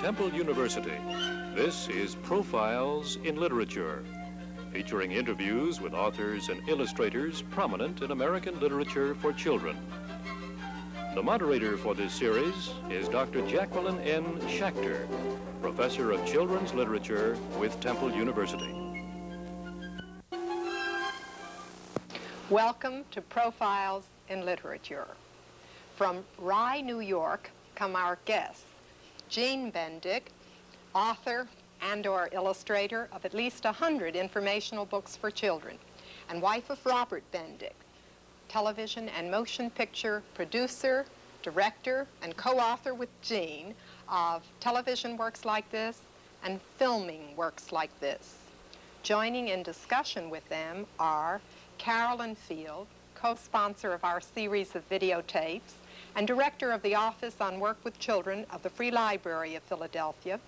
Temple University. This is Profiles in Literature, featuring interviews with authors and illustrators prominent in American literature for children. The moderator for this series is Dr. Jaqueline Shachter, Professor of Children's Literature with Temple University. Welcome to Profiles in Literature. From Rye, New York, come our guests, Jeanne Bendick, author and/or illustrator of at least 100 informational books for children, and wife of Robert Bendick, television and motion picture producer, director, and co-author with Jeanne of television works like this and filming works like this. Joining in discussion with them are Carolyn Field, co-sponsor of our series of videotapes and director of the Office on Work with Children of the Free Library of Philadelphia,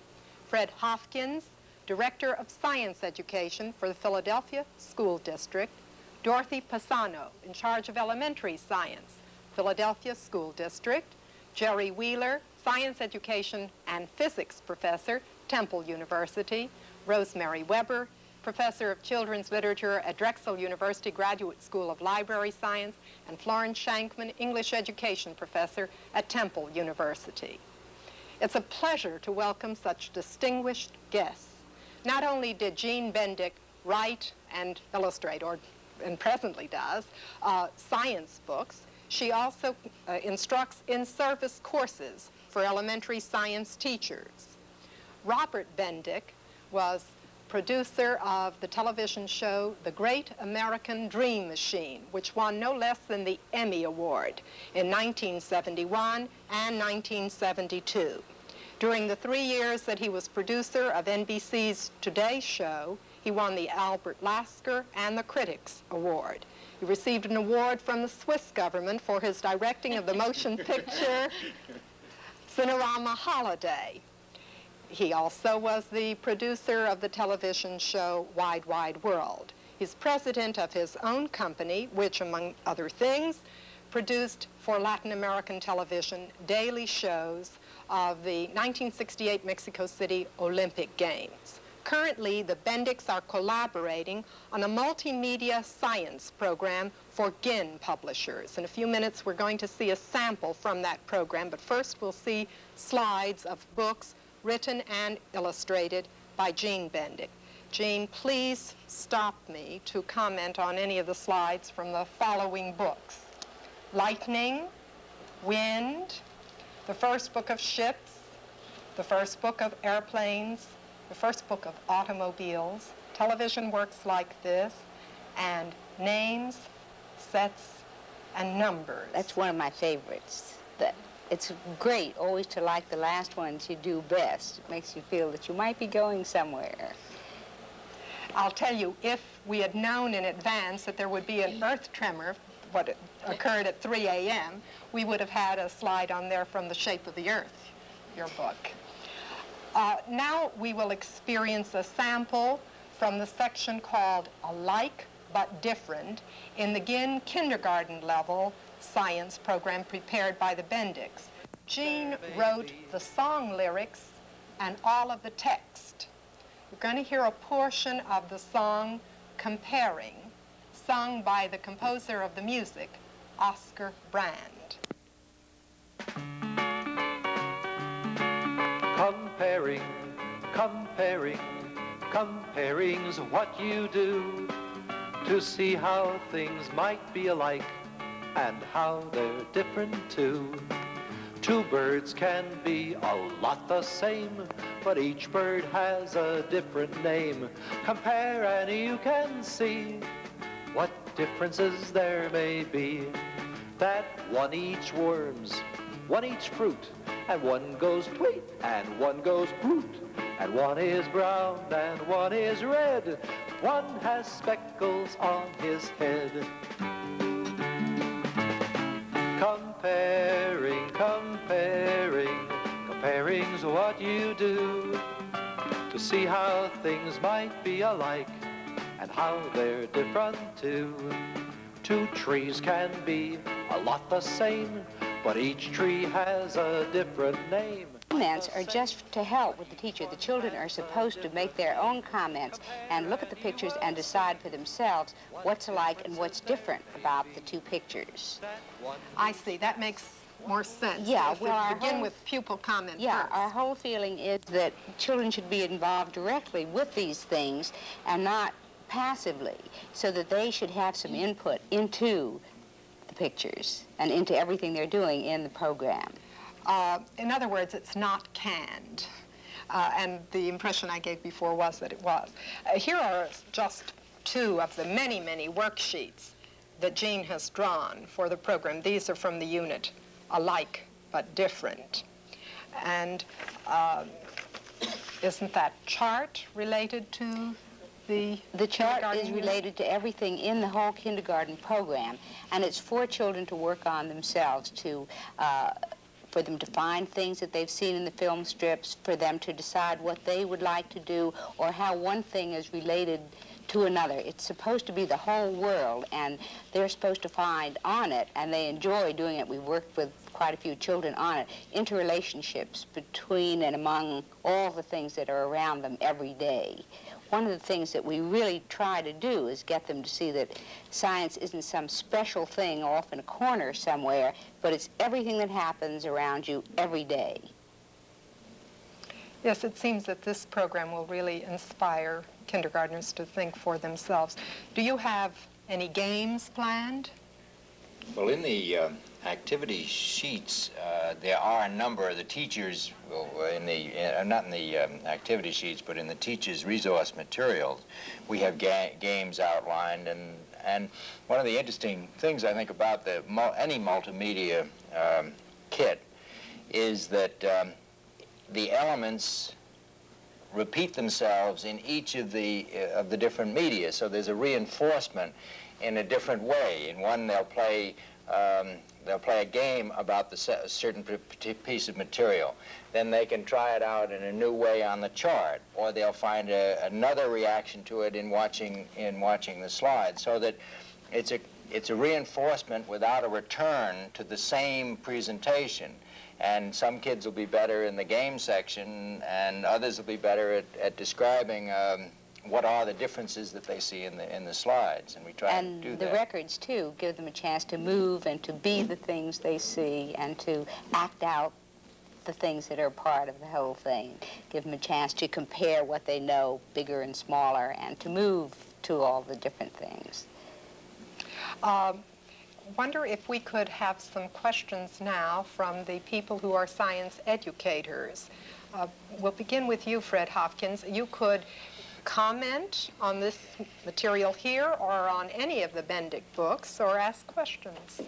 Fred Hopkins, director of science education for the Philadelphia School District, Dorothy Pisano, in charge of elementary science, Philadelphia School District, Jerry Wheeler, science education and physics professor, Temple University, Rosemary Weber, professor of children's literature at Drexel University Graduate School of Library Science, and Florence Shankman, English education professor at Temple University. It's a pleasure to welcome such distinguished guests. Not only did Jeanne Bendick write and illustrate, and presently does, science books, she also instructs in-service courses for elementary science teachers. Robert Bendick was producer of the television show The Great American Dream Machine, which won no less than the Emmy Award in 1971 and 1972. During the 3 years that he was producer of NBC's Today Show, he won the Albert Lasker and the Critics Award. He received an award from the Swiss government for his directing of the motion picture Cinerama Holiday. He also was the producer of the television show Wide Wide World. He's president of his own company, which, among other things, produced for Latin American television daily shows of the 1968 Mexico City Olympic Games. Currently, the Bendicks are collaborating on a multimedia science program for Jeanne publishers. In a few minutes, we're going to see a sample from that program, but first we'll see slides of books written and illustrated by Jeanne Bendick. Jeanne, please stop me to comment on any of the slides from the following books. Lightning, Wind, the first book of ships, the first book of airplanes, the first book of automobiles, television works like this, and names, sets, and numbers. That's one of my favorites. It's great always to like the last ones you do best. It makes you feel that you might be going somewhere. I'll tell you, if we had known in advance that there would be an earth tremor, what occurred at 3 a.m., we would have had a slide on there from The Shape of the Earth, your book. Now we will experience a sample from the section called Alike but Different in the Jeanne kindergarten level science program prepared by the Bendicks. Jeanne wrote the song lyrics and all of the text. We're going to hear a portion of the song Comparing, sung by the composer of the music, Oscar Brand. Comparing, comparing, comparing's what you do to see how things might be alike and how they're different too. Two birds can be a lot the same, but each bird has a different name. Compare and you can see what differences there may be. That one eats worms, one eats fruit, and one goes tweet, and one goes broot, and one is brown, and one is red. One has speckles on his head. Comparing, comparing, comparing's what you do to see how things might be alike and how they're different too. Two trees can be a lot the same, but each tree has a different name. comments are just to help with the teacher. The children are supposed to make their own comments and look at the pictures and decide for themselves what's alike and what's different about the two pictures. I see. That makes more sense. Yeah, If well, it begin with pupil comment yeah, first. our whole feeling is that children should be involved directly with these things and not passively, so that they should have some input into the pictures and into everything they're doing in the program. In other words, it's not canned. And the impression I gave before was that it was. Here are just two of the many, many worksheets that Jeanne has drawn for the program. These are from the unit Alike but Different. And isn't that chart related to the chart is unit? related to everything in the whole kindergarten program, and it's for children to work on themselves, for them to find things that they've seen in the film strips, for them to decide what they would like to do or how one thing is related to another. It's supposed to be the whole world, and they're supposed to find on it, and they enjoy doing it. We've worked with quite a few children on it, interrelationships between and among all the things that are around them every day. One of the things that we really try to do is get them to see that science isn't some special thing off in a corner somewhere, but it's everything that happens around you every day. Yes, it seems that this program will really inspire kindergartners to think for themselves. Do you have any games planned? Well, in the activity sheets, there are a number of the teachers, not in the activity sheets, but in the teachers' resource materials, we have games outlined. And one of the interesting things I think about any multimedia kit is that the elements repeat themselves in each of the different media. So there's a reinforcement in a different way. In one, they'll play a game about a certain piece of material. Then they can try it out in a new way on the chart, or they'll find another reaction to it in watching the slide. So that it's a reinforcement without a return to the same presentation. And some kids will be better in the game section, and others will be better at describing what are the differences that they see in the slides, and we try to do that. And the records, too, give them a chance to move and to be the things they see and to act out the things that are part of the whole thing. Give them a chance to compare what they know, bigger and smaller, and to move to all the different things. Wonder if we could have some questions now from the people who are science educators. We'll begin with you, Fred Hopkins. You could comment on this material here or on any of the Bendick books or ask questions.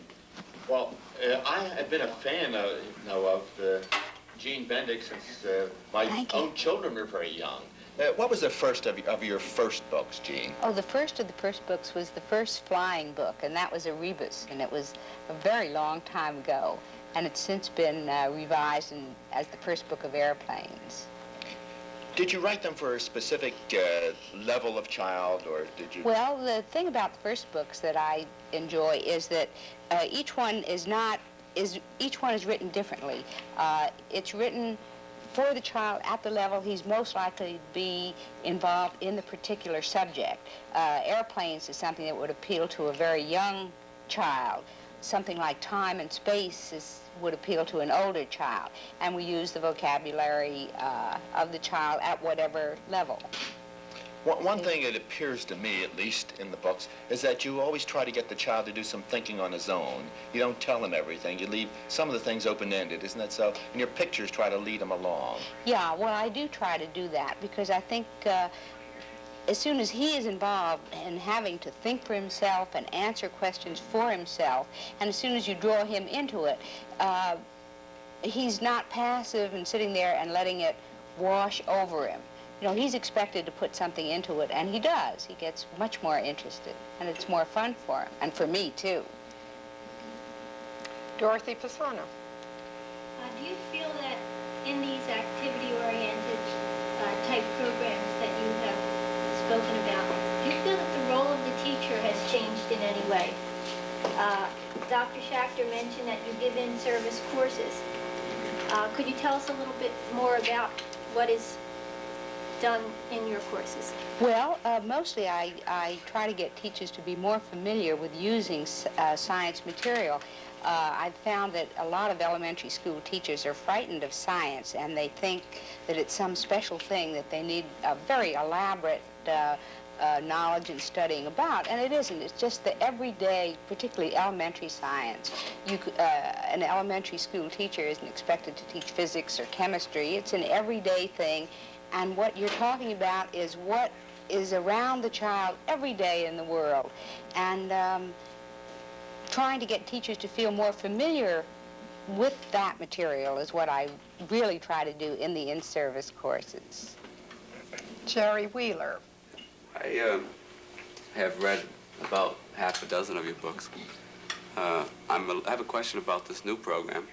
Well, I have been a fan of Jeanne Bendick since my own children were very young. What was the first of your first books, Jeanne? Oh, the first of the first books was the first flying book, and that was a rebus, and it was a very long time ago, and it's since been revised as the first book of airplanes. Did you write them for a specific level of child, or did you? Well, the thing about the first books that I enjoy is that each one is written differently. It's written for the child at the level he's most likely to be involved in the particular subject. Airplanes is something that would appeal to a very young child. Something like time and space would appeal to an older child. And we use the vocabulary of the child at whatever level. One thing that appears to me, at least in the books, is that you always try to get the child to do some thinking on his own. You don't tell him everything. You leave some of the things open-ended, isn't that so? And your pictures try to lead him along. Yeah, well, I do try to do that because I think as soon as he is involved in having to think for himself and answer questions for himself, and as soon as you draw him into it, he's not passive and sitting there and letting it wash over him. You know, he's expected to put something into it, and he does. He gets much more interested, and it's more fun for him, and for me, too. Dorothy Pisano. Do you feel that in these activity-oriented type programs that you have spoken about, do you feel that the role of the teacher has changed in any way? Dr. Shachter mentioned that you give in-service courses. Could you tell us a little bit more about what is done in your courses? Well, mostly I try to get teachers to be more familiar with using science material. I've found that a lot of elementary school teachers are frightened of science, and they think that it's some special thing that they need a very elaborate knowledge and studying about, and it isn't. It's just the everyday, particularly elementary science. An elementary school teacher isn't expected to teach physics or chemistry. It's an everyday thing, and what you're talking about is what is around the child every day in the world, and trying to get teachers to feel more familiar with that material is what I really try to do in the in-service courses. Jerry Wheeler. I have read about half a dozen of your books. I have a question about this new program,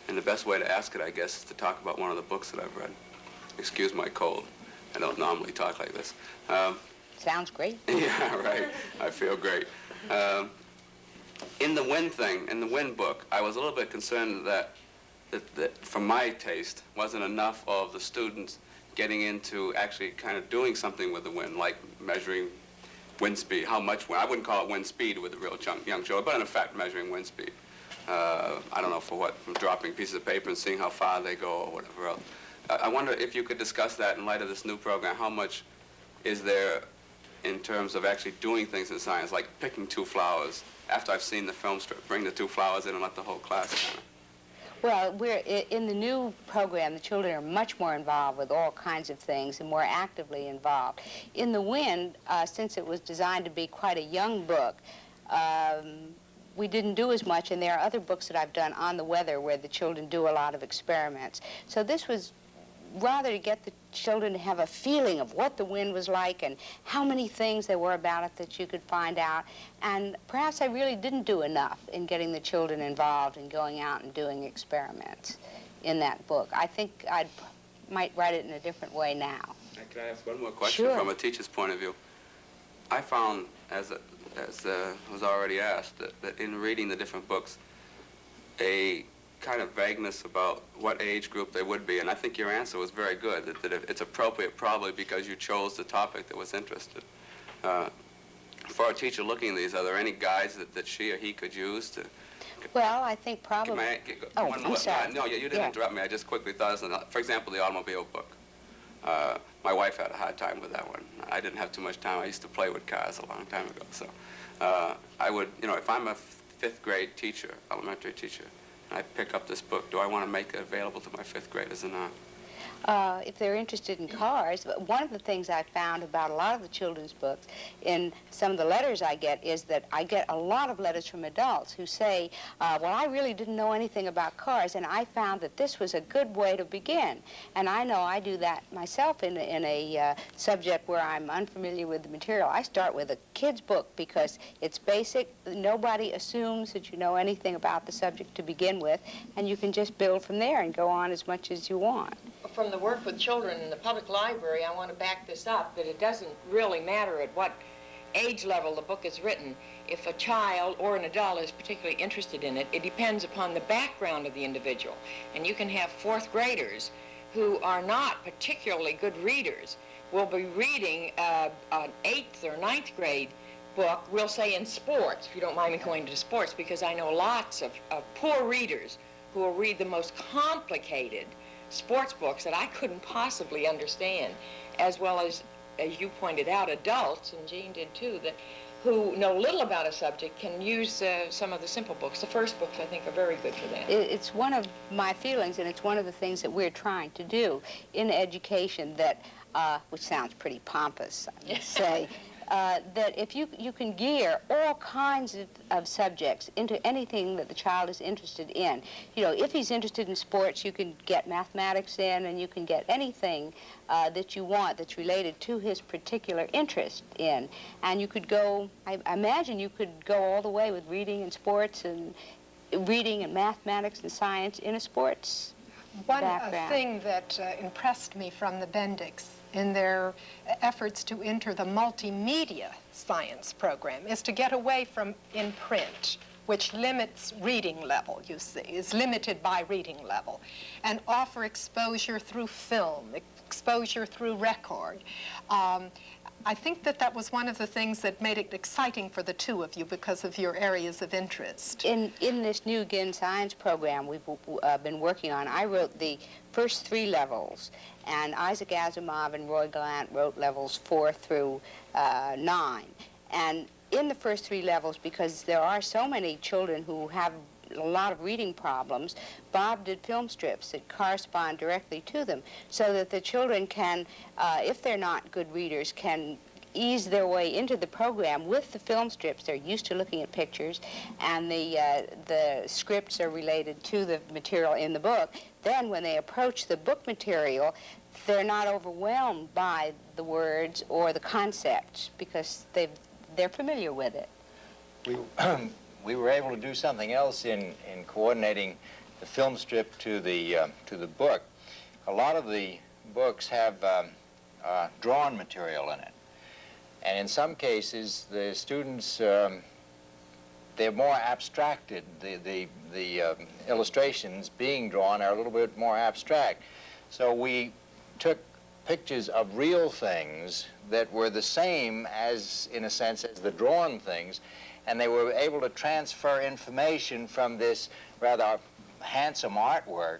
and the best way to ask it, I guess, is to talk about one of the books that I've read. Excuse my cold. I don't normally talk like this. Sounds great. Yeah, right. I feel great. In the Wind book, I was a little bit concerned that from my taste, wasn't enough of the students getting into actually kind of doing something with the wind, like measuring wind speed, how much wind. I wouldn't call it wind speed with a real young children, but in effect, measuring wind speed. I don't know for what, from dropping pieces of paper and seeing how far they go or whatever else. I wonder if you could discuss that in light of this new program. How much is there in terms of actually doing things in science, like picking two flowers? After I've seen the film strip, bring the two flowers in and let the whole class kind of. Well, in the new program, the children are much more involved with all kinds of things and more actively involved. In The Wind, since it was designed to be quite a young book, we didn't do as much, and there are other books that I've done on the weather where the children do a lot of experiments. So this was rather to get the children to have a feeling of what the wind was like and how many things there were about it that you could find out. And perhaps I really didn't do enough in getting the children involved and going out and doing experiments in that book. I think I might write it in a different way now. Can I ask one more question? Sure. From a teacher's point of view? I found, as was already asked, that in reading the different books, a kind of vagueness about what age group they would be, and I think your answer was very good, that it's appropriate probably because you chose the topic that was interested. For a teacher looking at these, are there any guides that she or he could use to... Well, I think probably... I'm sorry. No, you didn't interrupt me. I just quickly thought, for example, the automobile book. My wife had a hard time with that one. I didn't have too much time. I used to play with cars a long time ago, so I would, if I'm a fifth grade teacher, elementary teacher, I pick up this book, do I want to make it available to my fifth graders or not? If they're interested in cars, one of the things I found about a lot of the children's books in some of the letters I get is that I get a lot of letters from adults who say, well, I really didn't know anything about cars, and I found that this was a good way to begin. And I know I do that myself in a subject where I'm unfamiliar with the material. I start with a kid's book because it's basic. Nobody assumes that you know anything about the subject to begin with, and you can just build from there and go on as much as you want. From the work with children in the public library, I want to back this up, that it doesn't really matter at what age level the book is written. If a child or an adult is particularly interested in it, it depends upon the background of the individual. And you can have fourth graders who are not particularly good readers, will be reading an 8th or 9th grade book, we'll say in sports, if you don't mind me going into sports, because I know lots of poor readers who will read the most complicated sports books that I couldn't possibly understand, as well as you pointed out, adults, and Jeanne did too, that who know little about a subject can use some of the simple books. The first books, I think, are very good for them. It's one of my feelings, and it's one of the things that we're trying to do in education that, which sounds pretty pompous, I would say, that if you can gear all kinds of subjects into anything that the child is interested in. If he's interested in sports, you can get mathematics in, and you can get anything that you want that's related to his particular interest in. And you could go, I imagine you could go all the way with reading and sports and reading and mathematics and science in a sports background. One thing that impressed me from the Bendicks in their efforts to enter the multimedia science program is to get away from in print, which limits reading level, you see, is limited by reading level, and offer exposure through film, exposure through record. I think that that was one of the things that made it exciting for the two of you because of your areas of interest. In this new GIN science program we've been working on, I wrote the first 3 levels, and Isaac Asimov and Roy Gallant wrote levels 4 through 9. And in the first 3 levels, because there are so many children who have a lot of reading problems, Bob did film strips that correspond directly to them so that the children can, if they're not good readers, can ease their way into the program with the film strips. They're used to looking at pictures, and the scripts are related to the material in the book. Then when they approach the book material, they're not overwhelmed by the words or the concepts because they're familiar with it. We were able to do something else in coordinating the film strip to the book. A lot of the books have drawn material in it, and in some cases the students they're more abstracted. The illustrations being drawn are a little bit more abstract. So we took pictures of real things that were the same as, in a sense, as the drawn things, and they were able to transfer information from this rather handsome artwork,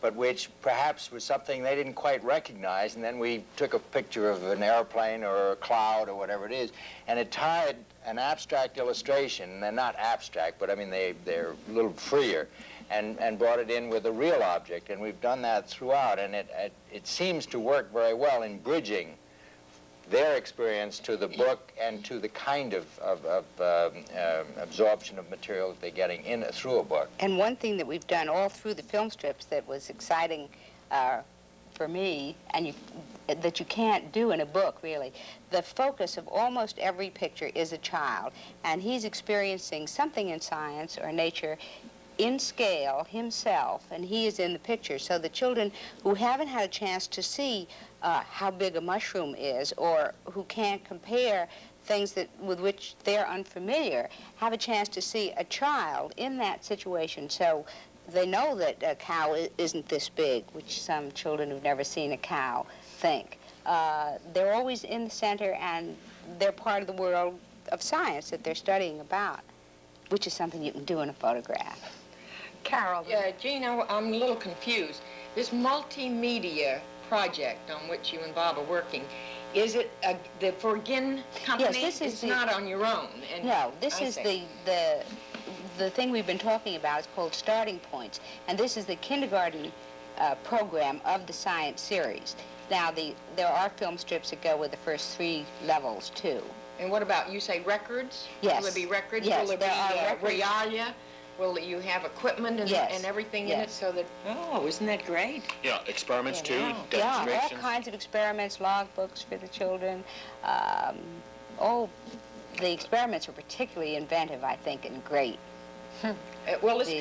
but which perhaps was something they didn't quite recognize, and then we took a picture of an airplane or a cloud or whatever it is, and it tied an abstract illustration. They're not abstract, but I mean they're a little freer, and brought it in with a real object, and we've done that throughout, and it seems to work very well in bridging their experience to the book and to the kind of absorption of material that they're getting in through a book. And one thing that we've done all through the film strips that was exciting for me, and that you can't do in a book, really, the focus of almost every picture is a child, and he's experiencing something in science or nature in scale himself, and he is in the picture. So the children who haven't had a chance to see how big a mushroom is, or who can't compare things with which they're unfamiliar, have a chance to see a child in that situation. So they know that a cow isn't this big, which some children who've never seen a cow think. They're always in the center, and they're part of the world of science that they're studying about, which is something you can do in a photograph. Carol. Yeah, Jeanne, I'm a little confused. This multimedia project on which you and Bob are working, is it the Forgin company? Yes, it's not on your own. And no, this is the thing we've been talking about is called Starting Points, and this is the kindergarten program of the science series. Now, there are film strips that go with the first 3 levels, too. And what about, you say records? Yes. Will there be records? Yes, Will there are be records. realia? Will you have equipment and, Yes. and everything Yes. in it so that, oh, isn't that great? Yeah, experiments too, Yeah. Yeah, all demonstrations. kinds of experiments, log books for the children. The experiments are particularly inventive, I think, and great. Well, let's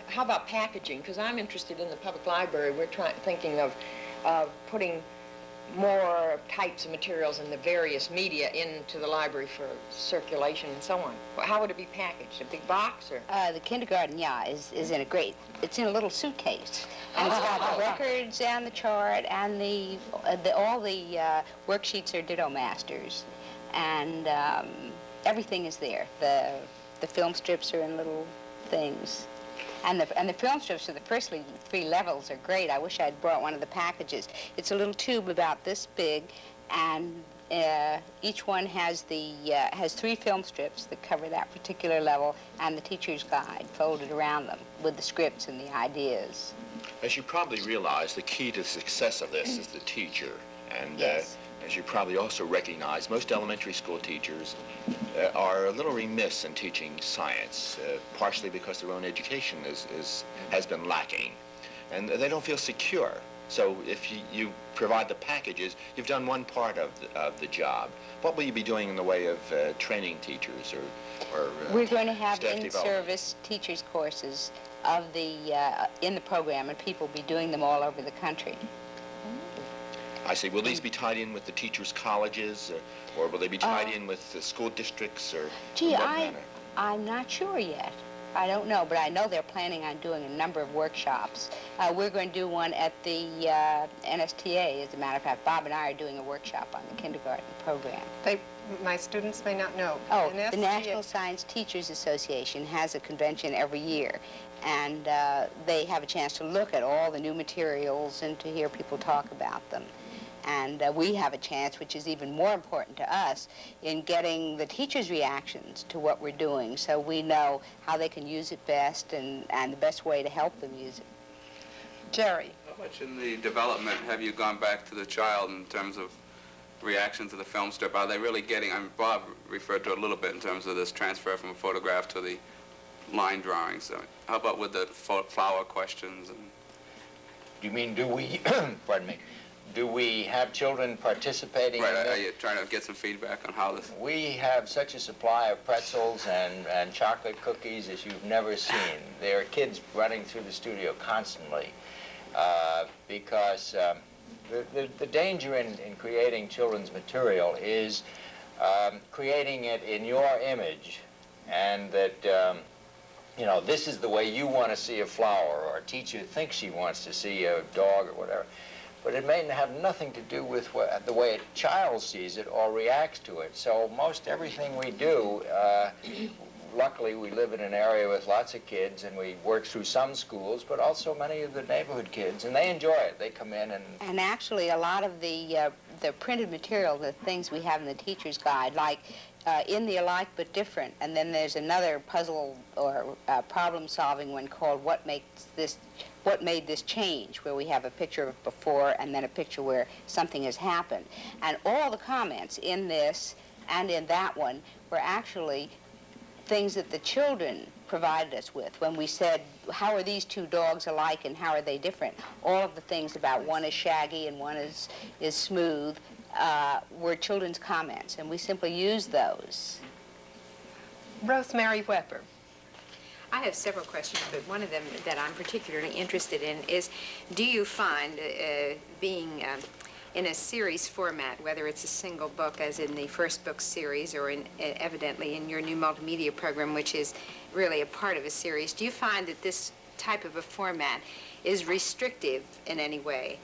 how about packaging? Because I'm interested in the public library. We're thinking of putting more types of materials in the various media into the library for circulation and so on. How would it be packaged? A big box or? The kindergarten, is in it's in a little suitcase. And it's got the records and the chart, and all the worksheets are Ditto Masters. And everything is there. The film strips are in little things. And the film strips for the first 3 levels are great. I wish I'd brought one of the packages. It's a little tube about this big, and each one has 3 film strips that cover that particular level, and the teacher's guide folded around them with the scripts and the ideas. As you probably realize, the key to the success of this is the teacher. And Yes. as you probably also recognize, most elementary school teachers are a little remiss in teaching science, partially because their own education has been lacking, and they don't feel secure. So if you provide the packages, you've done one part of the job. What will you be doing in the way of training teachers or We're going to have staff development? in-service teachers courses in the program, and people will be doing them all over the country. I see. Will these be tied in with the teachers' colleges, or will they be tied in with the school districts, or Gee, in what manner? I'm not sure yet. I don't know, but I know they're planning on doing a number of workshops. We're going to do one at the NSTA, as a matter of fact. Bob and I are doing a workshop on the kindergarten program. My students may not know. Oh, the National Science Teachers Association has a convention every year, and they have a chance to look at all the new materials and to hear people talk about them. And we have a chance, which is even more important to us, in getting the teachers' reactions to what we're doing, so we know how they can use it best and the best way to help them use it. Jerry. How much in the development have you gone back to the child in terms of reaction to the film strip? Are they really getting, I mean, Bob referred to it a little bit in terms of this transfer from a photograph to the line drawings. So how about with the flower questions? And... You mean, do we, pardon me, do we have children participating in this? Right, are you trying to get some feedback on how this... We have such a supply of pretzels and chocolate cookies as you've never seen. There are kids running through the studio constantly because the danger in creating children's material is creating it in your image, and that, you know, this is the way you want to see a flower, or a teacher thinks she wants to see a dog or whatever. But it may have nothing to do with the way a child sees it or reacts to it. So most everything we do, luckily we live in an area with lots of kids, and we work through some schools, but also many of the neighborhood kids, and they enjoy it. They come in and... And actually a lot of the printed material, the things we have in the teacher's guide, like In the Alike But Different, and then there's another puzzle or problem-solving one called What Made This Change, where we have a picture of before and then a picture where something has happened. And all the comments in this and in that one were actually things that the children provided us with. When we said, how are these two dogs alike and how are they different? All of the things about one is shaggy and one is smooth were children's comments, and we simply used those. Rosemary Weber. I have several questions, but one of them that I'm particularly interested in is, do you find being in a series format, whether it's a single book as in the first book series or evidently in your new multimedia program, which is really a part of a series, do you find that this type of a format is restrictive in any way?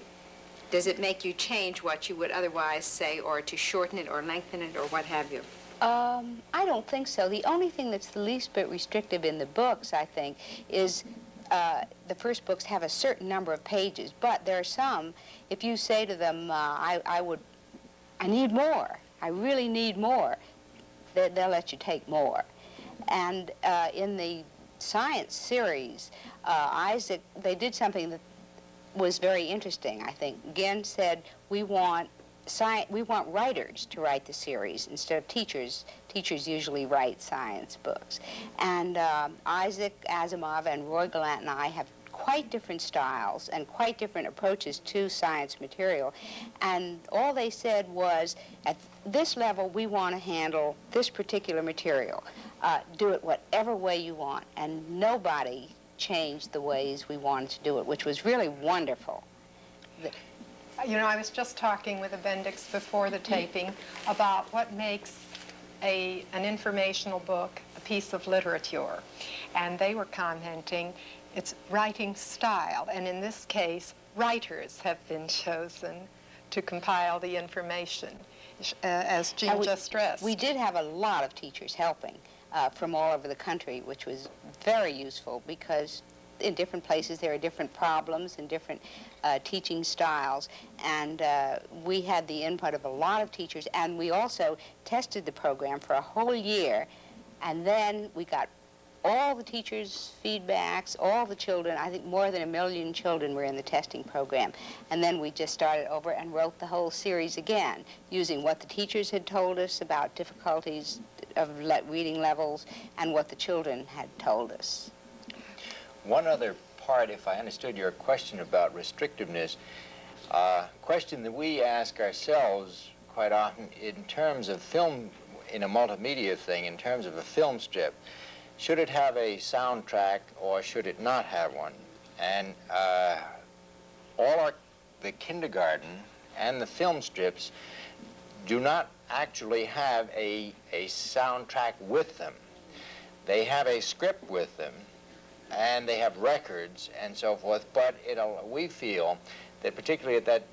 Does it make you change what you would otherwise say, or to shorten it or lengthen it or what have you? I don't think so. The only thing that's the least bit restrictive in the books, I think, is the first books have a certain number of pages, but there are some, if you say to them, I need more, I really need more, they'll let you take more. And in the science series, Isaac, they did something that was very interesting, I think. Genn said, we want writers to write the series instead of teachers. Teachers usually write science books. And Isaac Asimov and Roy Gallant and I have quite different styles and quite different approaches to science material. And all they said was, at this level, we want to handle this particular material. Do it whatever way you want. And nobody changed the ways we wanted to do it, which was really wonderful. You know, I was just talking with the Bendicks before the taping about what makes an informational book a piece of literature. And they were commenting, it's writing style. And in this case, writers have been chosen to compile the information, as Jeanne just stressed. We did have a lot of teachers helping from all over the country, which was very useful because in different places there are different problems and different teaching styles, and we had the input of a lot of teachers, and we also tested the program for a whole year, and then we got all the teachers' feedbacks, all the children. I think more than 1 million children were in the testing program, and then we just started over and wrote the whole series again, using what the teachers had told us about difficulties of reading levels and what the children had told us. One other part, if I understood your question about restrictiveness, question that we ask ourselves quite often in terms of film, in a multimedia thing, in terms of a film strip, should it have a soundtrack or should it not have one? And the kindergarten and the film strips do not actually have a soundtrack with them. They have a script with them, and they have records and so forth, but we feel that particularly at that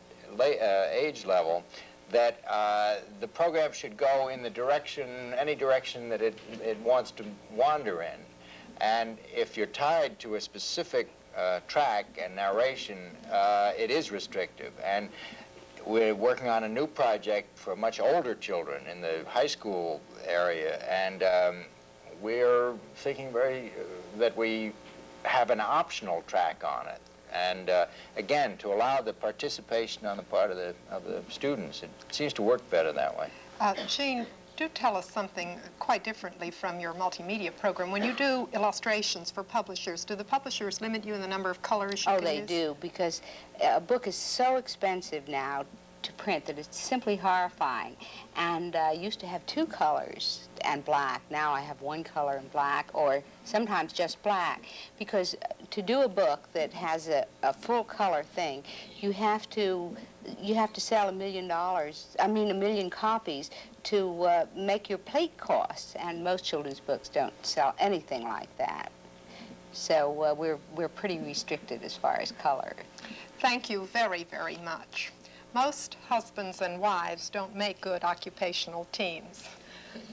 age level, that the program should go in the direction, any direction that it wants to wander in. And if you're tied to a specific track and narration, it is restrictive. And we're working on a new project for much older children in the high school area, and we're thinking that we have an optional track on it. And again, to allow the participation on the part of the students. It seems to work better that way. Jeanne, do tell us something quite differently from your multimedia program. When you do illustrations for publishers, do the publishers limit you in the number of colors you can use? Oh, they do, because a book is so expensive now to print that it's simply horrifying. And I used to have 2 colors and black. Now I have 1 color and black, or sometimes just black, because to do a book that has a full color thing, you have to sell $1 million copies to make your plate costs, and most children's books don't sell anything like that. So we're pretty restricted as far as color. Thank you very, very much. Most husbands and wives don't make good occupational teams.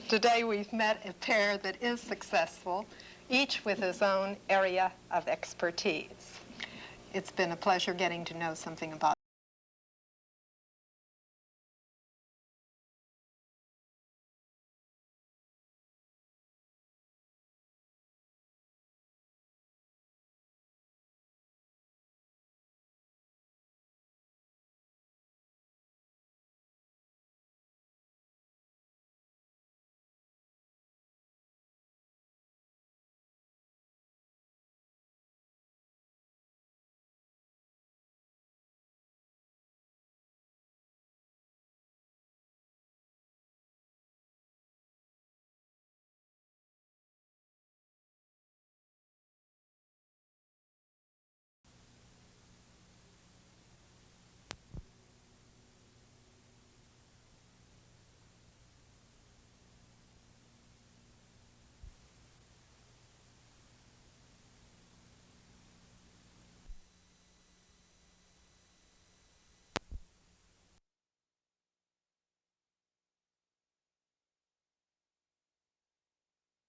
Today we've met a pair that is successful, each with his own area of expertise. It's been a pleasure getting to know something about